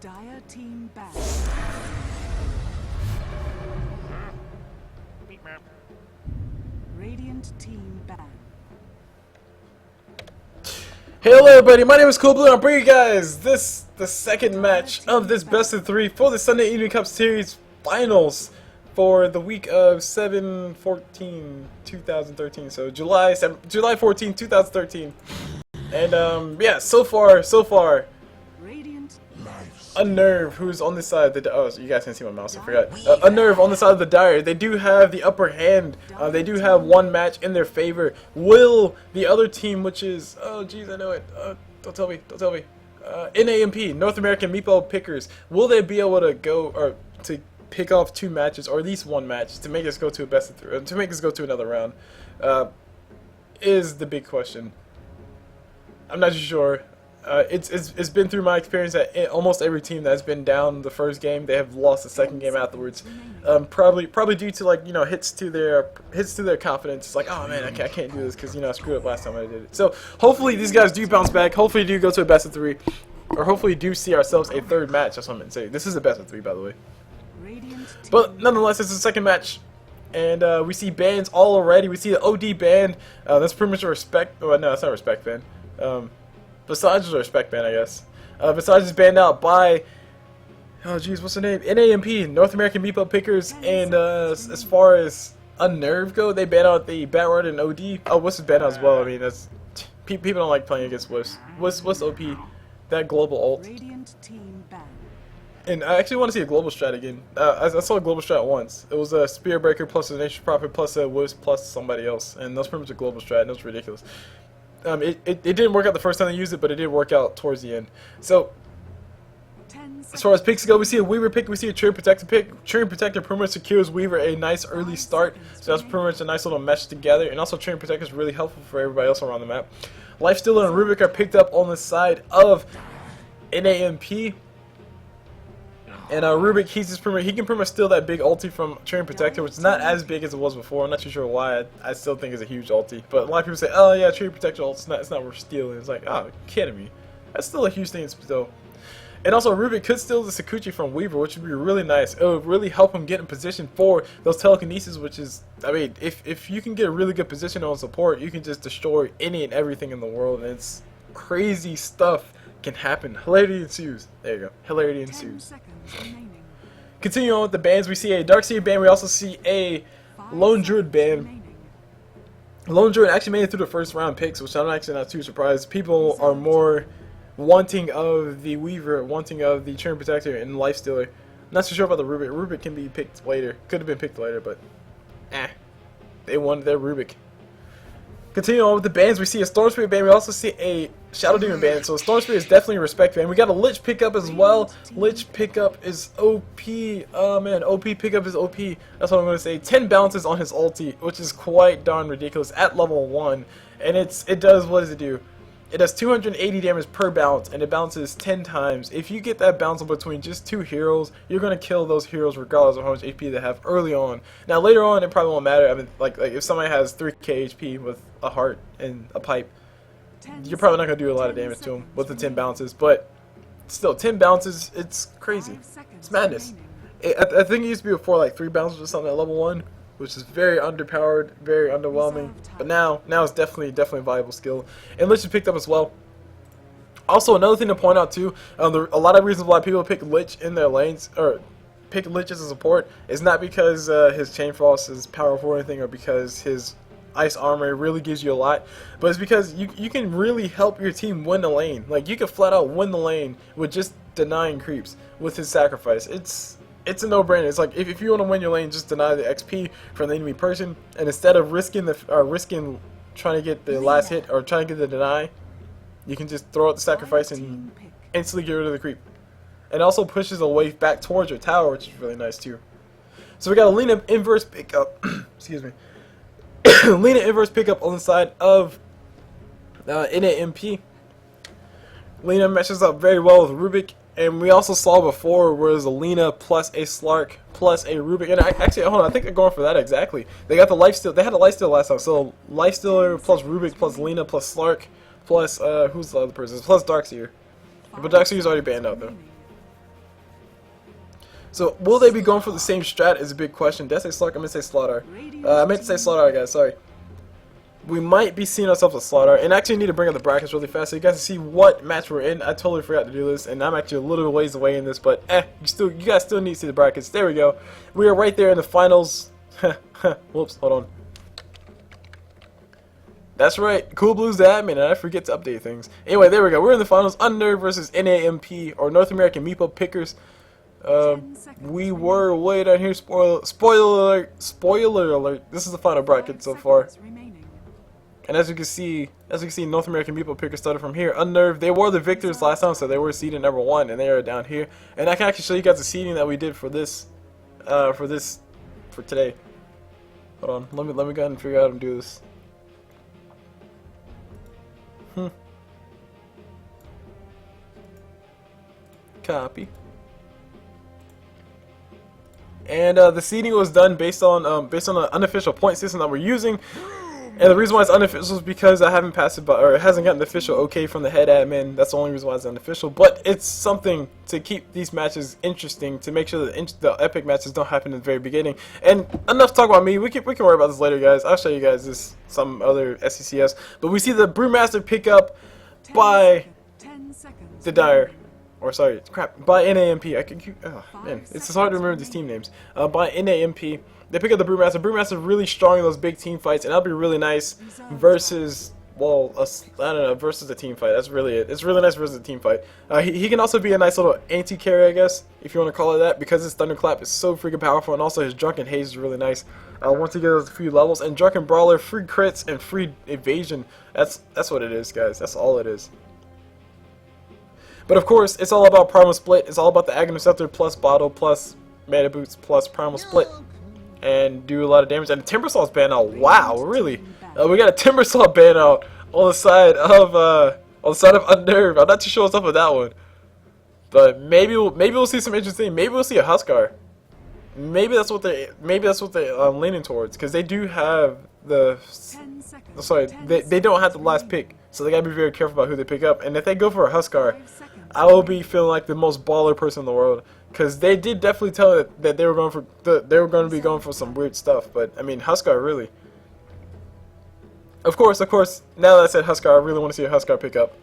Dire team back. Radiant team back. Hello everybody, my name is CulBlu and I'm bringing you guys the second match of this best of 3 for the Sunday Evening Cup Series Finals for the week of 7/14/2013, so July 14, 2013. And yeah, so far UnNerve, who's on this side of the oh, so you guys can see my mouse, I forgot. UnNerve on the side of the Dire, they do have the upper hand. They do have one match in their favor. Will the other team, which is, oh geez, I know it, don't tell me, NAMP, North American Meepo Pickers, will they be able to go, or to pick off 2 matches, or at least 1 match, to make us go to a best of 3, to make us go to another round, is the big question. I'm not too sure. It's been through my experience that almost every team that's been down the first game, they have lost the second game afterwards. Probably due to, like, you know, hits to their confidence. It's like, oh man, I can't do this because, you know, I screwed up last time I did it. So hopefully these guys do bounce back. Hopefully do go to a best of 3, or hopefully do see ourselves a 3rd match. That's what I'm gonna say. This is a best of 3, by the way. But nonetheless, it's the second match. And we see bans all already. We see the OD band. That's pretty much a respect. Oh, no, that's not a respect ban. Besides is a respect ban, I guess. Besides is banned out by, oh jeez, what's the name? NAMP, North American Meepo Pickers, and as far as UnNerve go, they ban out the Batrod and OD. Oh, Wuss is banned out as well. I mean, that's people don't like playing against Wuss. Wuss OP, that global ult. And I actually want to see a global strat again. I saw a global strat once. It was a Spear Breaker plus a Nation Prophet plus a Wuss plus somebody else, and that was pretty much a global strat, and it was ridiculous. It didn't work out the first time they used it, but it did work out towards the end. So, as far as picks go, we see a Weaver pick, we see a Treant Protector pick. Treant Protector pretty much secures Weaver a nice early start, so that's pretty much a nice little mesh together. And also Treant Protector is really helpful for everybody else around the map. Lifestealer and Rubik are picked up on the side of NAMP. And Rubik, he can pretty much steal that big ulti from Treant Protector, which is not as big as it was before. I'm not too sure why. I still think it's a huge ulti. But a lot of people say, oh yeah, Treant Protector ult, it's not worth stealing. It's like, oh, kidding me. That's still a huge thing to steal. And also, Rubik could steal the Sakuchi from Weaver, which would be really nice. It would really help him get in position for those telekinesis, which is, I mean, if you can get a really good position on support, you can just destroy any and everything in the world. And it's crazy stuff can happen. Hilarity ensues. There you go. Hilarity ensues. Continue on with the bans, we see a Darkseer ban, we also see a Lone Druid ban. Lone Druid actually made it through the first round picks, which I'm actually not too surprised. People are more wanting of the Weaver, wanting of the Treant Protector and Lifestealer. Not so sure about the Rubik. Rubik can be picked later. Could have been picked later, but they wanted their Rubik. Continue on with the bans, we see a Storm Spirit ban, we also see a Shadow Demon ban, so Storm Spirit is definitely a respect ban. We got a Lich pickup as well. Lich pickup is OP. Oh man, OP pickup is OP. That's what I'm going to say. 10 bounces on his ulti, which is quite darn ridiculous at level 1. And it does, what does it do? It does 280 damage per bounce, and it bounces 10 times. If you get that bounce between just 2 heroes, you're going to kill those heroes regardless of how much HP they have early on. Now later on, it probably won't matter. I mean, like if somebody has 3k HP with a heart and a pipe, you're probably not going to do a lot of damage to them with the 10 bounces. But still, 10 bounces, it's crazy. It's madness. I think it used to be before like 3 bounces or something at level 1. Which is very underpowered, very underwhelming. But now it's definitely a viable skill. And Lich is picked up as well. Also, another thing to point out too, a lot of reasons why people pick Lich in their lanes, or pick Lich as a support, is not because his Chain Frost is powerful or anything, or because his Ice Armor really gives you a lot, but it's because you can really help your team win the lane. Like, you can flat out win the lane with just denying creeps with his sacrifice. It's a no-brainer. It's like if you want to win your lane, just deny the XP from the enemy person, and instead of risking trying to get the last hit or trying to get the deny, you can just throw out the sacrifice and instantly get rid of the creep. And also pushes a wave back towards your tower, which is really nice too. So we got a Lina inverse pickup. Excuse me. Lina inverse pickup on the side of NAMP. Lina meshes up very well with Rubik. And we also saw before where there's a Lina plus a Slark plus a Rubik. And actually, hold on, I think they're going for that exactly. They got the lifesteal. They had a lifesteal last time. So Lifestealer plus Rubik plus Lina plus Slark plus who's the other person? Plus Darkseer. But Darkseer's already banned out though. So will they be going for the same strat is a big question. Did I say Slark? I meant to say Slaughter. I meant to say Slaughter, guys. Sorry. We might be seeing ourselves a Slaughter, and actually need to bring up the brackets really fast so you guys can see what match we're in. I totally forgot to do this, and I'm actually a little ways away in this, but you guys still need to see the brackets. There we go. We are right there in the finals. Whoops, hold on. That's right, CulBlu's the admin, and I forget to update things. Anyway, there we go. We're in the finals. UnNerve versus NAMP, or North American Meepo pickers. We were way down here. Spoiler alert! Spoiler alert! This is the final bracket so far. And as you can see, North American Meepo pickers started from here. UnNerve, they were the victors last time, so they were seeded number 1, and they are down here. And I can actually show you guys the seeding that we did for this, for today. Hold on, let me go ahead and figure out how to do this. Copy. And the seeding was done based on an unofficial point system that we're using. And the reason why it's unofficial is because I haven't passed it by, or it hasn't gotten the official okay from the head admin. That's the only reason why it's unofficial. But it's something to keep these matches interesting, to make sure that the epic matches don't happen in the very beginning. And enough talk about me. We can worry about this later, guys. I'll show you guys this some other SECS. But we see the Brewmaster pick up by the Dire. Or sorry, crap, by NAMP. Man, it's just hard to remember these team names. By NAMP, they pick up the Brewmaster. Brewmaster really strong in those big team fights, and that'll be really nice versus, well, I don't know, versus a team fight. That's really it. It's really nice versus a team fight. He can also be a nice little anti-carry, I guess, if you want to call it that, because his Thunderclap is so freaking powerful, and also his Drunken Haze is really nice. Once he gets a few levels, and Drunken Brawler, free crits and free evasion. That's what it is, guys. That's all it is. But of course, it's all about Primal Split. It's all about the Aghanim Scepter plus Bottle plus Mana Boots plus Primal Split. And do a lot of damage. And the Timbersaul's ban out. Wow, really? We got a Timbersaw ban out on the side of UnNerve. I'm not too sure what's up with that one. But maybe we'll see some interesting. Maybe we'll see a Huskar. Maybe that's what they're leaning towards, because they do have the. Sorry, they don't have the last pick. So they gotta be very careful about who they pick up. And if they go for a Huskar, I will be feeling like the most baller person in the world, because they did definitely tell it that they were going to be going for some weird stuff. But I mean, Huskar really. Of course. Now that I said Huskar, I really want to see a Huskar pick up.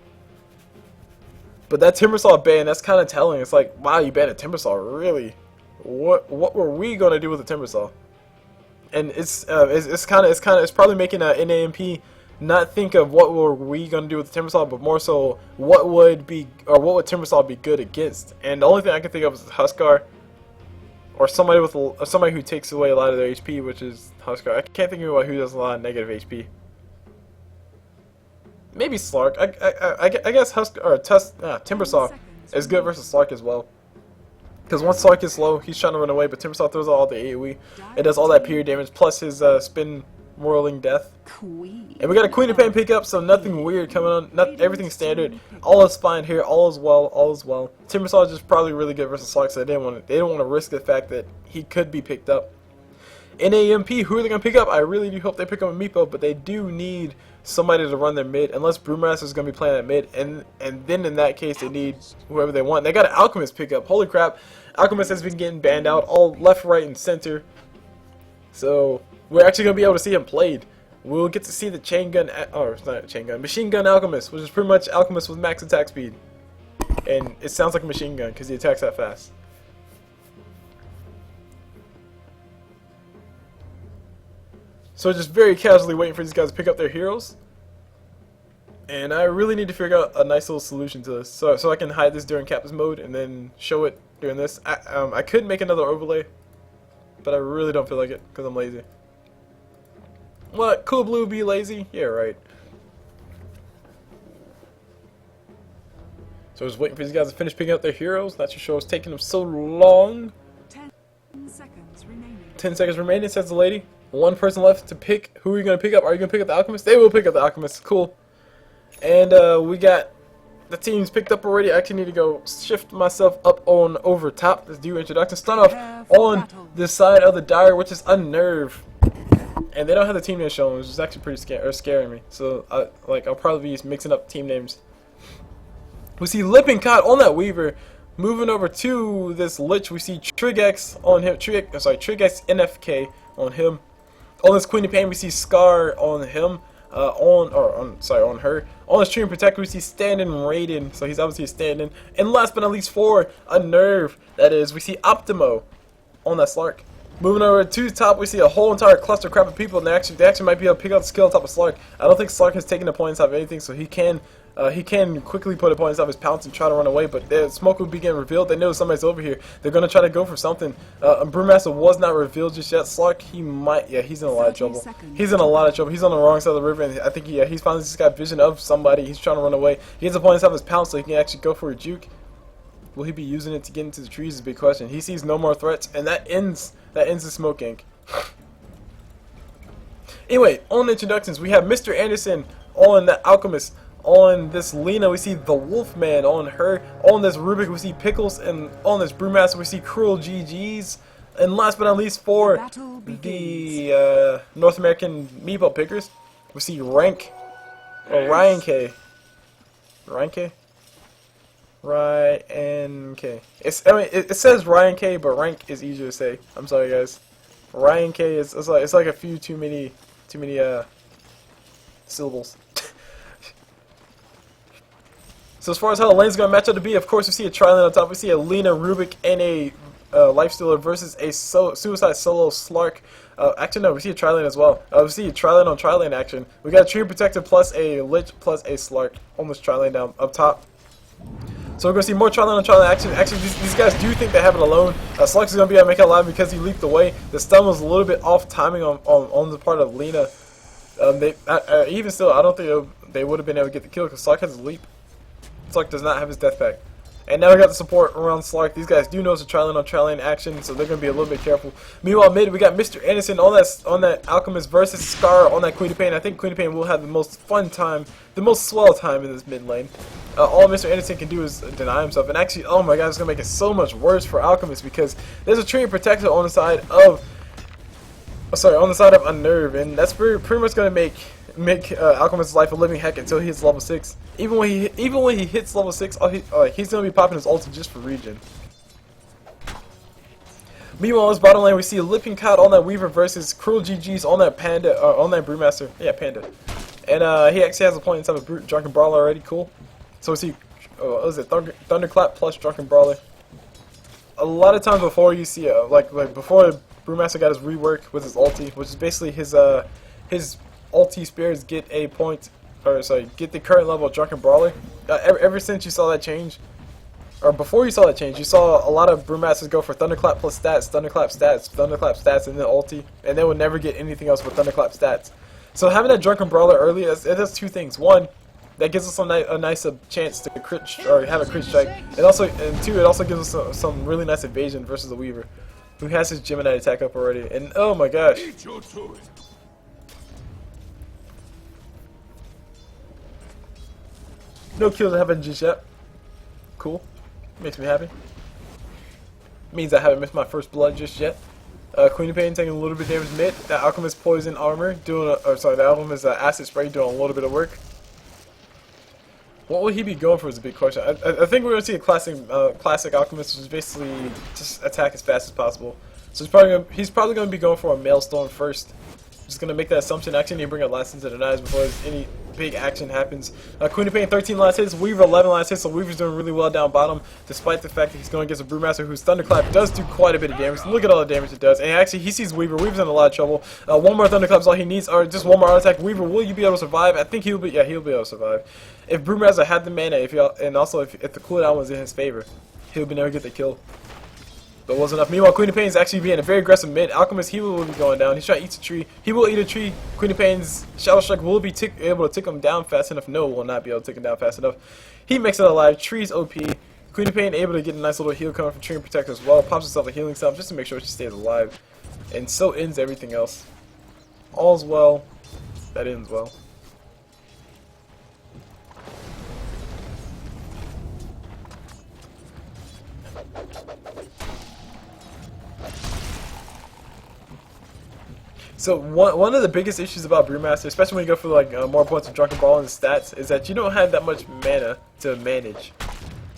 But that Timbersaw ban, that's kind of telling. It's like, wow, you banned a Timbersaw, really? What were we gonna do with the Timbersaw? And it's probably making a NAMP not think of what were we gonna do with the Timbersaw, but more so what would Timbersaw be good against. And the only thing I can think of is Huskar, or somebody who takes away a lot of their HP, which is Huskar. I can't think of anyone who does a lot of negative HP. Maybe Slark. I guess Huskar or Timbersaw is good versus Slark as well. Because once Slark is low, he's trying to run away, but Timbersaw throws out all the AoE. It does all that period damage, plus his spin whirling death. And we got a Queen of Pain pick up, so nothing weird coming on. Not everything standard. All is fine here. All is well. All is well. Timbersaw is just probably really good versus Slark, so they don't want to risk the fact that he could be picked up. NAMP, who are they gonna pick up? I really do hope they pick up a Meepo, but they do need somebody to run their mid, unless Brewmaster is gonna be playing at mid, and then in that case they need whoever they want. They got an Alchemist pick up. Holy crap! Alchemist has been getting banned out all left, right, and center. So we're actually gonna be able to see him played. We'll get to see the chain gun, or it's not a chain gun, machine gun Alchemist, which is pretty much Alchemist with max attack speed, and it sounds like a machine gun because he attacks that fast. So just very casually waiting for these guys to pick up their heroes. And I really need to figure out a nice little solution to this. So I can hide this during Captain's mode and then show it during this. I could make another overlay, but I really don't feel like it because I'm lazy. What? CulBlu be lazy? Yeah, right. So I was waiting for these guys to finish picking up their heroes. Not too sure it's taking them so long. 10 seconds remaining. 10 seconds remaining, says the lady. One person left to pick. Who are you going to pick up? Are you going to pick up the Alchemist? They will pick up the Alchemist. Cool. And we got the teams picked up already. I actually need to go shift myself up on over top. Let's do introduction. Start off on the side of the Dire, which is UnNerve. And they don't have the team name shown, which is actually pretty scaring me. So I'll probably be mixing up team names. We see Lippincott on that Weaver. Moving over to this Lich, we see Trigx on him. Trigx NFK on him. On this Queen of Pain, we see Scar on him. On her. On the Stream Protector, we see Stand-in Raiden, so he's obviously a stand-in. And last but not least, for UnNerve, that is, we see Optimo on that Slark. Moving over to the top, we see a whole entire cluster crap of people, and they actually might be able to pick out the skill on top of Slark. I don't think Slark has taken the points out of anything, so he can quickly put a point of his pounce and try to run away, but the smoke will be getting revealed. They know somebody's over here. They're going to try to go for something. Brewmaster was not revealed just yet. Slark, he might, yeah, he's in a lot of trouble. He's in a lot of trouble. He's on the wrong side of the river, and I think he's finally just got vision of somebody. He's trying to run away. He has a point of his pounce so he can actually go for a juke. Will he be using it to get into the trees is a big question. He sees no more threats, and that ends the smoke ink. Anyway, on the introductions, we have Mr. Anderson on the Alchemist. On this Lena, we see the Wolfman on her. On this Rubik, we see Pickles. And on this Brewmaster, we see Cruel GGs. And last but not least, for the North American Meepo pickers, we see Rank, or Ryan K. Ryan K? Ryan K. It says Ryan K, but Rank is easier to say. I'm sorry, guys. Ryan K is it's like a few too many syllables. So as far as how the lane's going to match up to be, of course we see a tri-lane on top. We see a Lena, Rubik, and a Lifestealer versus a Suicide Solo Slark. Actually, no, we see a tri-lane as well. We see a tri-lane on tri-lane action. We got a Tree Protector plus a Lich plus a Slark. Almost tri-lane down up top. So we're going to see more tri-lane on tri-lane action. Actually, these guys do think they have it alone. Slark is going to be able to make it alive because he leaped away. The stun was a little bit off timing on the part of Lena. Even still, I don't think they would have been able to get the kill because Slark has a leap. Slark does not have his death pack. And now we got the support around Slark. These guys do know it's a tri-lane on tri-lane action, so they're going to be a little bit careful. Meanwhile, mid, we got Mr. Anderson on that Alchemist versus Scar on that Queen of Pain. I think Queen of Pain will have the most fun time, the most swell time in this mid lane. All Mr. Anderson can do is deny himself. And actually, oh my god, it's going to make it so much worse for Alchemist because there's a Tree Protector on the side of UnNerve, and that's pretty much going to make Alchemist's life a living heck until he hits level 6. Even when he hits level 6, he's going to be popping his ulti just for regen. Meanwhile, in this bottom lane, we see Lipping Cod on that Weaver versus Cruel GG's on that Panda, on that Brewmaster. Yeah, Panda. And he actually has a point inside of Drunken Brawler already. Cool. So we see, what is it? Thunderclap plus Drunken Brawler. A lot of times before you see, like before Brewmaster got his rework with his ulti, which is basically his ulti spares get a point, get the current level of Drunken Brawler. Ever since you saw that change, or before you saw that change, you saw a lot of Brewmasters go for Thunderclap plus stats, Thunderclap stats, Thunderclap stats, and then ulti, and they would never get anything else but Thunderclap stats. So having that Drunken Brawler early, it does two things. One, that gives us a nice chance to crit or have a crit strike, and two, it also gives us some really nice evasion versus the Weaver, who has his Gemini attack up already. And oh my gosh. No kills haven't just yet. Cool. Makes me happy. Means I haven't missed my first blood just yet. Queen of Pain taking a little bit of damage mid. The Alchemist Poison Armor doing the Alchemist Acid Spray doing a little bit of work. What will he be going for is a big question. I think we're going to see a classic Alchemist, which is basically just attack as fast as possible. So he's probably going to be going for a Maelstrom first. Just going to make that assumption. Actually, need to bring a last into the knives before any big action happens. Queen of Pain 13 last hits, Weaver 11 last hits, so Weaver's doing really well down bottom, despite the fact that he's going against a Brewmaster whose Thunderclap does do quite a bit of damage. Look at all the damage it does. And actually, he sees Weaver. Weaver's in a lot of trouble. One more Thunderclap is all he needs, or just one more auto attack. Weaver, will you be able to survive? I think he'll be able to survive. If Brewmaster had the mana, if the cooldown was in his favor, he'll be able to get the kill. But wasn't enough. Meanwhile, Queen of Pain is actually being a very aggressive mid. Alchemist, he will be going down. He's trying to eat a tree. He will eat a tree. Queen of Pain's Shadow Strike will be able to tick him down fast enough. No, will not be able to tick him down fast enough. He makes it alive. Tree's OP. Queen of Pain able to get a nice little heal coming from Tree Protector as well. Pops herself a healing salve just to make sure she stays alive. And so ends everything else. All's well. That ends well. So one of the biggest issues about Brewmaster, especially when you go for like more points of Drunken Ball and stats, is that you don't have that much mana to manage.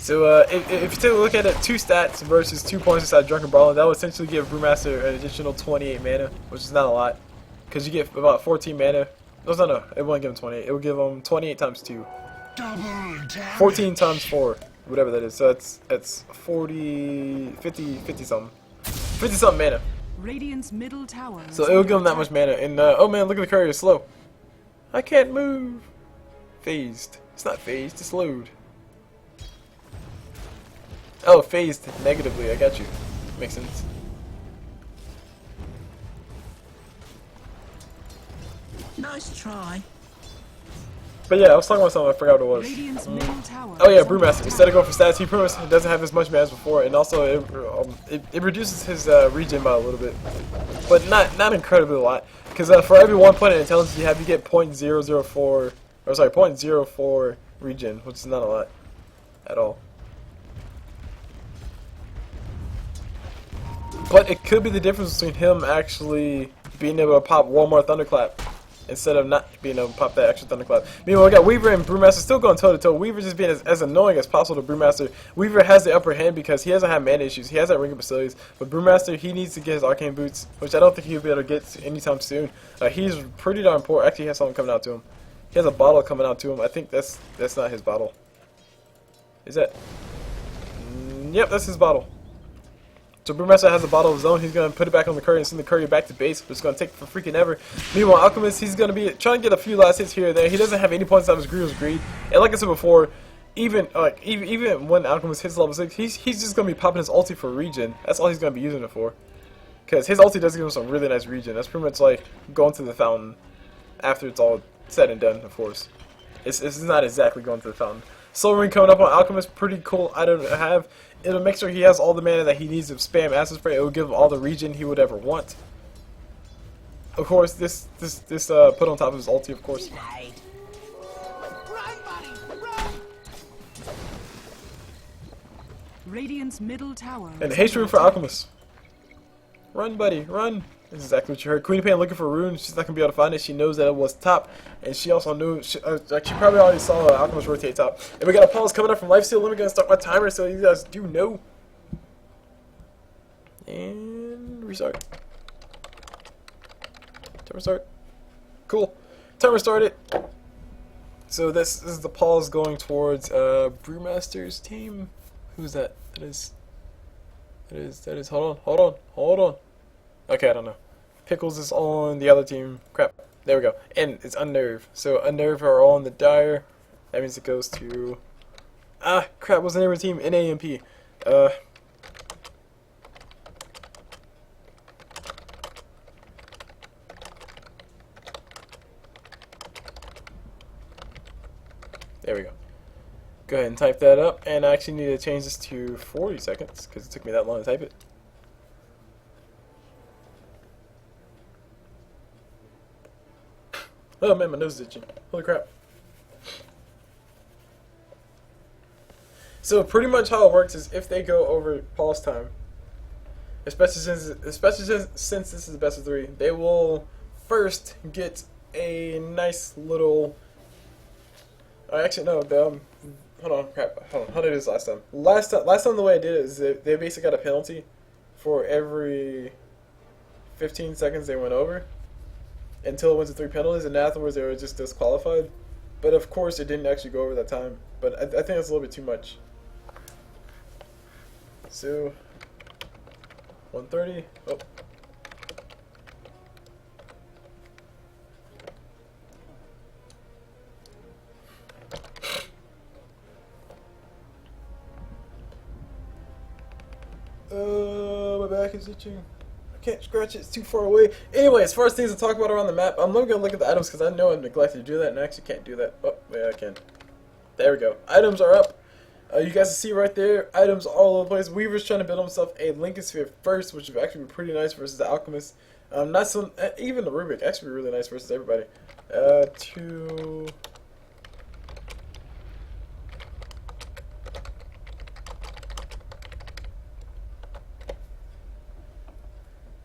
So if you take a look at it, 2 stats versus 2 points inside Drunken Brawler, that would essentially give Brewmaster an additional 28 mana, which is not a lot, because you get about 14 mana. No, it won't give him 28. It will give him 28 times 2, 14 times 4, whatever that is. So it's 40, 50 something, 50 something mana. Radiant's middle tower. So it will give him that much mana. And oh man, look at the courier, it's slow. I can't move. Phased. It's not phased. It's slowed. Oh, phased negatively. I got you. Makes sense. Nice try. But yeah, I was talking about something. I forgot what it was. Radiant's middle tower. Oh yeah, Brewmaster. Instead of going for stats, he pretty much doesn't have as much mana as before, and also it reduces his regen by a little bit, but not incredibly a lot. Because for every 1 point of intelligence you have, you get 0.004, or sorry, 0.04 regen, which is not a lot at all. But it could be the difference between him actually being able to pop one more Thunderclap instead of not being able to pop that extra Thunderclap. Meanwhile, we got Weaver and Brewmaster still going toe-to-toe. Weaver just being as annoying as possible to Brewmaster. Weaver has the upper hand because he doesn't have mana issues. He has that Ring of Facilities. But Brewmaster, he needs to get his Arcane Boots, which I don't think he'll be able to get anytime soon. He's pretty darn poor. Actually, he has something coming out to him. He has a bottle coming out to him. I think that's not his bottle. Is that? Yep, that's his bottle. So Brewmaster has a bottle of his own. He's going to put it back on the courier and send the courier back to base, but it's going to take for freaking ever. Meanwhile, Alchemist, he's going to be trying to get a few last hits here and there. He doesn't have any points out of his Greed. And like I said before, even when Alchemist hits level 6, he's just going to be popping his ulti for regen. That's all he's going to be using it for. Because his ulti does give him some really nice regen. That's pretty much like going to the fountain after it's all said and done, of course. It's not exactly going to the fountain. Soul Ring coming up on Alchemist, pretty cool item to have. It'll make sure he has all the mana that he needs to spam Acid Spray. It will give him all the regen he would ever want. Of course, this put on top of his ulti, of course. Radiant's middle tower. And haste rune for Alchemist. Run, buddy, run. This is exactly what you heard. Queen of Pain looking for a rune. She's not going to be able to find it. She knows that it was top. And she also knew, she probably already saw Alchemist rotate top. And we got a pause coming up from Lifesteal. Let me go and start my timer so you guys do know. And restart. Timer start. Cool. Timer started. So this is the pause going towards Brewmaster's team. Who's that? That is. Hold on. Okay, I don't know. Pickles is on the other team. Crap. There we go. And it's UnNerve. So UnNerve are on the Dire. That means it goes to... crap. What's the name of the team? NAMP. There we go. Go ahead and type that up. And I actually need to change this to 40 seconds because it took me that long to type it. Oh man, my nose is itching. Holy crap. So pretty much how it works is if they go over pause time, especially since this is the best of 3, they will first get a nice little... actually no, hold on, crap. Hold on, how did I do this last time? Last time the way I did it is they basically got a penalty for every 15 seconds they went over, until it went to 3 penalties, and afterwards they were just disqualified. But of course it didn't actually go over that time. But I think that's a little bit too much. So 130. Oh. My back is itching. Can't scratch it, it's too far away. Anyway, as far as things to talk about around the map, I'm going to look at the items because I know I've neglected to do that and I actually can't do that. Oh, yeah, I can. There we go. Items are up. You guys can see right there, items all over the place. Weaver's trying to build himself a Lincoln Sphere first, which would actually be pretty nice versus the Alchemist. Not so, even the Rubik actually be really nice versus everybody.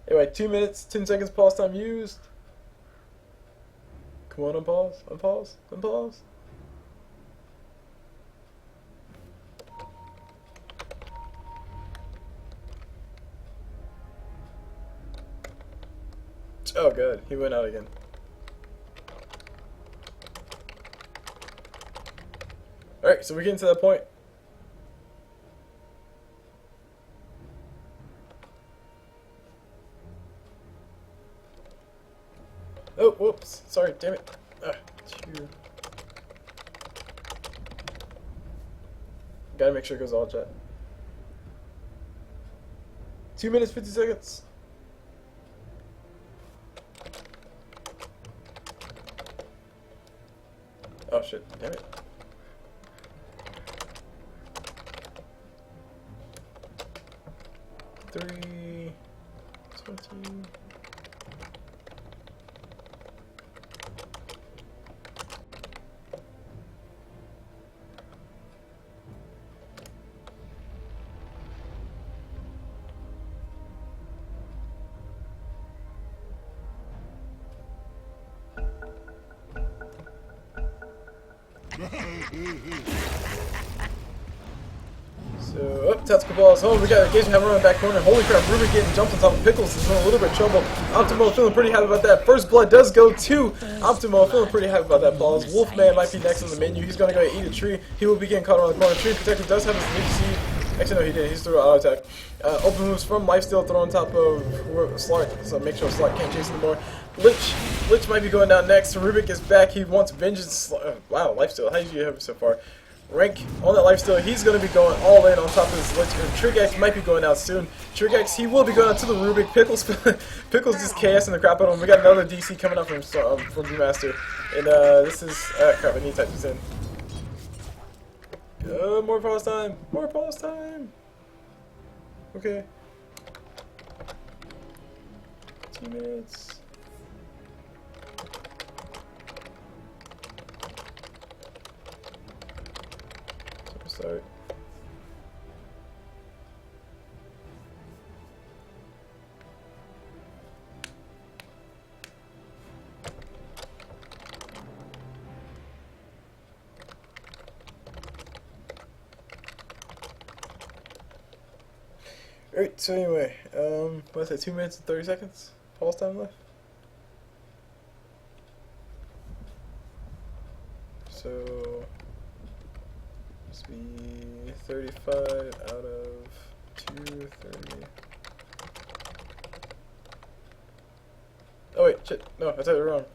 Anyway, 2 minutes, 10 seconds pause time used. Come on, unpause. Oh god, he went out again. Alright, so we're getting to that point. Oh, whoops. Sorry, damn it. Gotta make sure it goes all jet. 2 minutes, 50 seconds. Oh shit, damn it. Three, 20. So, tactical balls. Oh, we got engagement having run back corner. Holy crap, Rubik getting jumped on top of Pickles is in a little bit of trouble. Optimo feeling pretty happy about that. First blood does go to Optimo, feeling pretty happy about that. Balls. Wolfman might be next on the menu. He's going to go eat a tree. He will be getting caught around the corner. Tree Protector does have his leaf seed. Actually, no, he didn't. He's through an auto attack. Open moves from Lifesteal thrown on top of Slark, so make sure Slark can't chase anymore. Lich might be going down next. Rubik is back. He wants vengeance. Wow, Lifesteal. How did you have so far? Rank on that lifesteal, he's going to be going all in on top of his Lich. Trigax might be going out soon. Trigax, he will be going out to the Rubik. Pickles just KSing the crap out of him. We got another DC coming up from Brewmaster. And this is, crap, I need to type this in. More pause time. More pause time. Okay. 2 minutes. Sorry. Alright, so anyway, what's that, 2 minutes and 30 seconds? Pause time left? So, must be 35 out of 230. Oh wait, shit, no, I typed it wrong.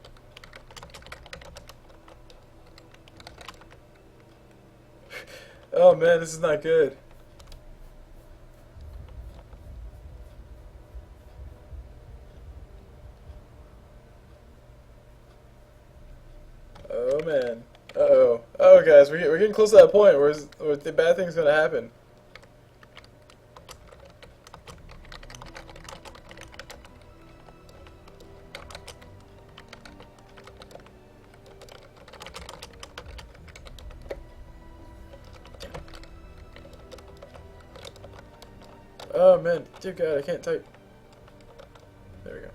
Oh man, this is not good. Oh man. Uh-oh. Oh guys, we're getting close to that point where the bad thing's gonna happen. Oh man, dear God, I can't type. There we go.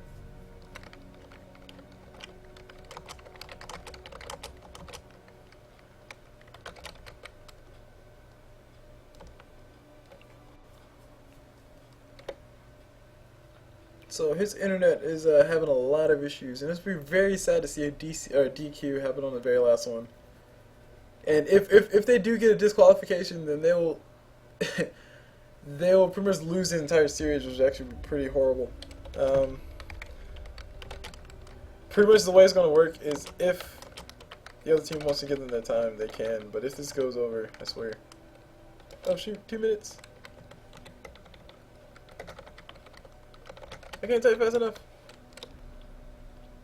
So his internet is having a lot of issues, and it's be very sad to see a DC or a DQ happen on the very last one. And if they do get a disqualification, then they will they will pretty much lose the entire series, which is actually pretty horrible. Pretty much the way it's going to work is if the other team wants to give them their time, they can. But if this goes over, I swear. Oh shoot, 2 minutes. I can't type fast enough.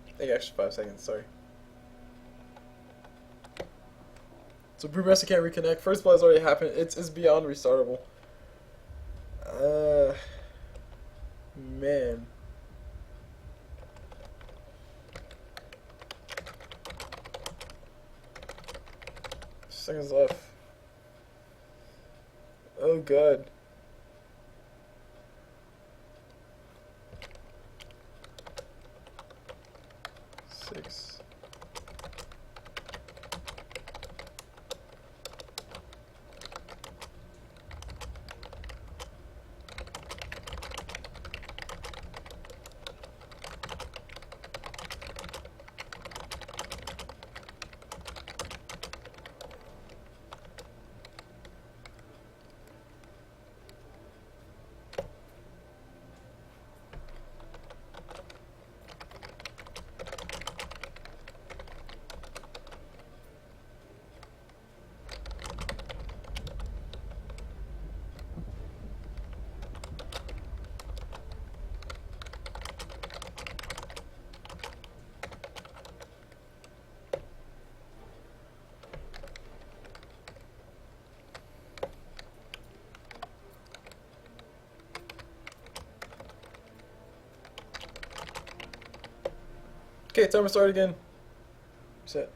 I think actually 5 seconds, sorry. So Brewmaster can't reconnect. First blood has already happened. It's beyond restartable. Man. Seconds left. Oh god. 6. Okay, timer start again. Set.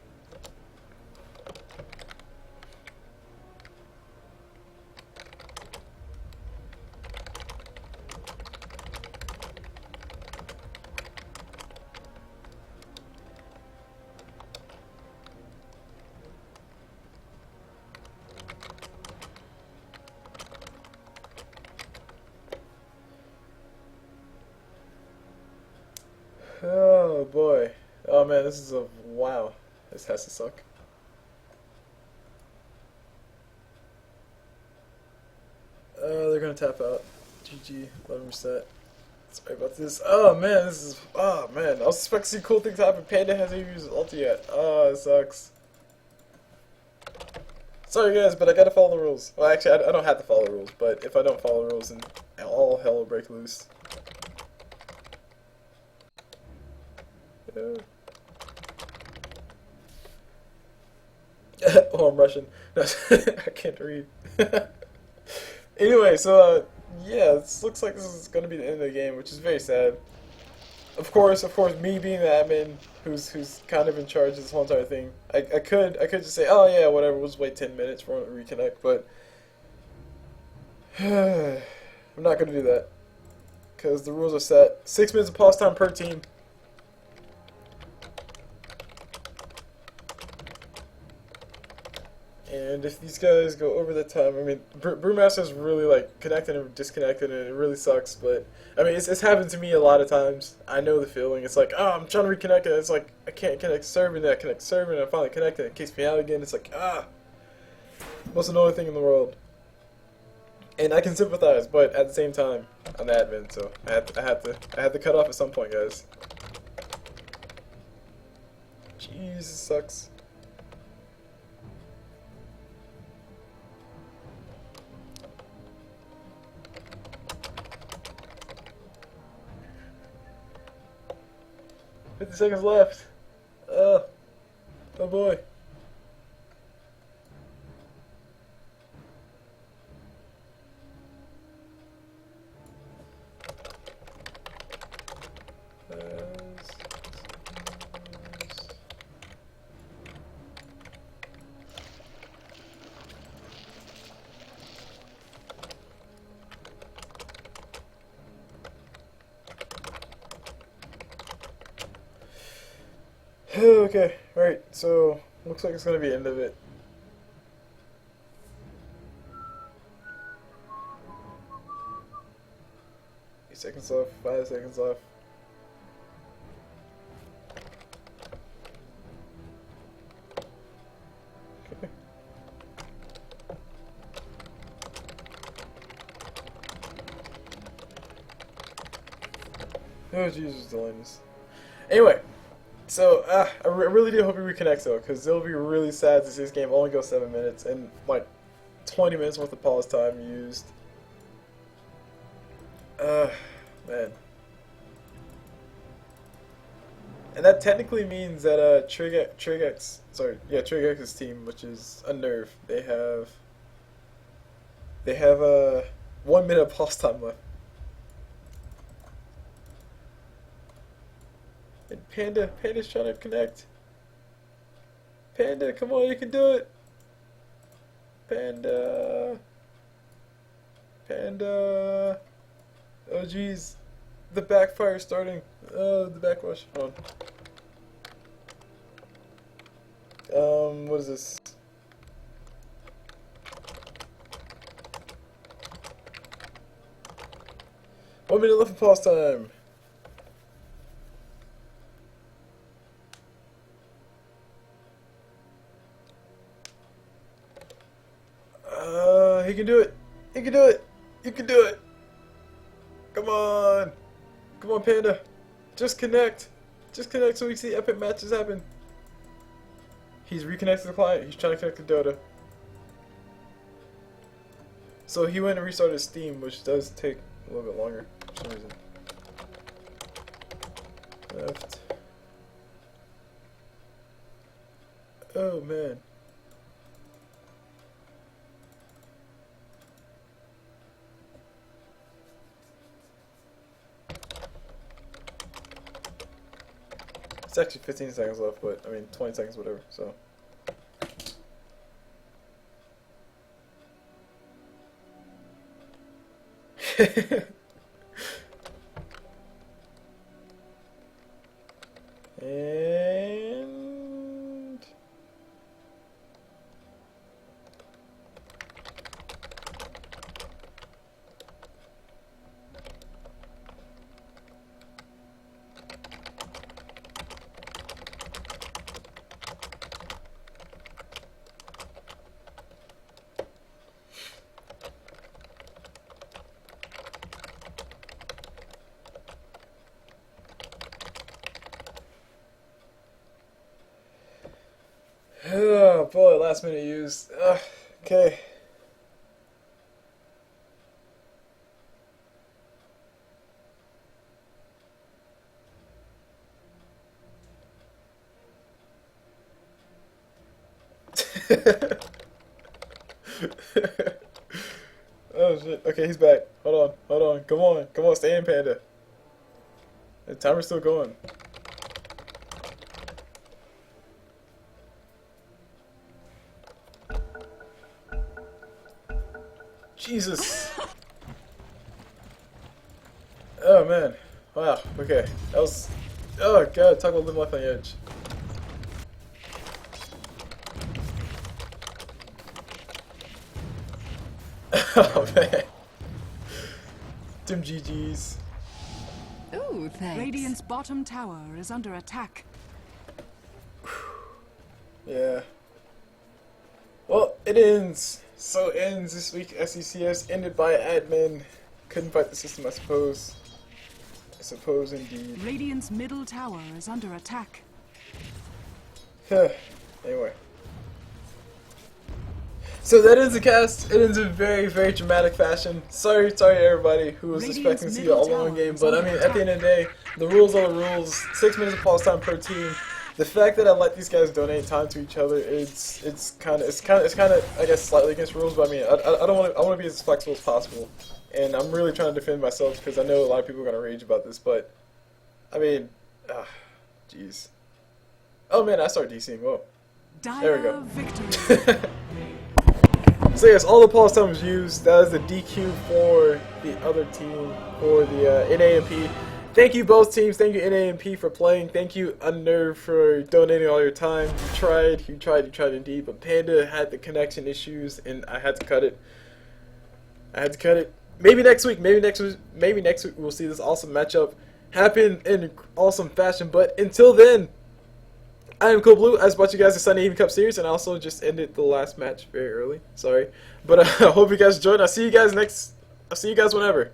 Oh boy. Oh man, this is a wow. This has to suck. They're gonna tap out. GG, let them reset. Sorry about this. Oh man, this is. Oh man, I was expecting to see cool things happen. Panda hasn't even used his ulti yet. Oh, it sucks. Sorry guys, but I gotta follow the rules. Well, actually, I don't have to follow the rules, but if I don't follow the rules, then all hell will break loose. Yeah. Oh, I'm Russian. No, I can't read. Anyway, so yeah, this looks like this is gonna be the end of the game, which is very sad. Of course, me being the admin, who's kind of in charge of this whole entire thing, I could just say, oh yeah, whatever, we'll just wait 10 minutes for it to reconnect, but I'm not gonna do that because the rules are set. 6 minutes of pause time per team. And if these guys go over the time, I mean, Brewmaster's really like connected and disconnected, and it really sucks. But I mean, it's happened to me a lot of times. I know the feeling. It's like, oh, I'm trying to reconnect, and it's like I can't connect server, and then I connect server, and I finally connect, and it kicks me out again. It's like most annoying thing in the world. And I can sympathize, but at the same time, I'm the admin, so I had to cut off at some point, guys. Jeez, this sucks. "50 seconds left. Oh boy." Okay, right, so looks like it's gonna be the end of it. Eight seconds left, 5 seconds left. Okay. Oh Jesus, Delaney's. Anyway. So, I really do hope he reconnects though, because it'll be really sad to see this game only go 7 minutes and like 20 minutes worth of pause time used. Man. And that technically means that Trigx's team, which is UnNerve, they have 1 minute pause time left. And Panda's trying to connect. Panda, come on, you can do it. Panda. Oh jeez, the backfire starting. Oh, the backwash. Hold on. What is this? One minute left of pause time. He can do it. He can do it. You can do it. Come on. Come on, Panda. Just connect. Just connect so we can see epic matches happen. He's reconnected the client. He's trying to connect to DotA. So he went and restarted Steam, which does take a little bit longer for some reason. Left. Oh, man. It's actually 15 seconds left, but I mean 20 seconds, whatever. So. And oh boy, last minute use. Okay. Oh shit. Okay, he's back. Hold on. Come on, stay in, Panda. The timer's still going. Jesus. Oh man. Wow. Okay. That was. Oh god. Talk about living life on the edge. Oh man. Dim GGs. Ooh, thanks. Radiant's bottom tower is under attack. Yeah. Well, it ends. So ends this week. SECS ended by admin. Couldn't fight the system, I suppose. I suppose indeed. Radiant's middle tower is under attack. Anyway. So that ends the cast. It ends in very, very dramatic fashion. Sorry everybody who was expecting to see a long game, but I mean, at the end of the day, the rules are the rules. 6 minutes of pause time per team. The fact that I let these guys donate time to each other, it's kind of I guess slightly against rules, but I mean, I want to be as flexible as possible, and I'm really trying to defend myself because I know a lot of people are gonna rage about this, but I mean, jeez. Oh man, I start DCing. Whoa. There we go. Victory. So yes, all the pause time was used. That was the DQ for the other team, for the NA and P. Thank you both teams. Thank you NA and P for playing. Thank you UnNerve for donating all your time. You tried indeed. But Panda had the connection issues, and I had to cut it. Maybe next week we'll see this awesome matchup happen in awesome fashion. But until then, I am CulBlu. I just brought you guys the Sunday Evening Cup series, and I also just ended the last match very early. Sorry, but I hope you guys enjoyed. I'll see you guys whenever.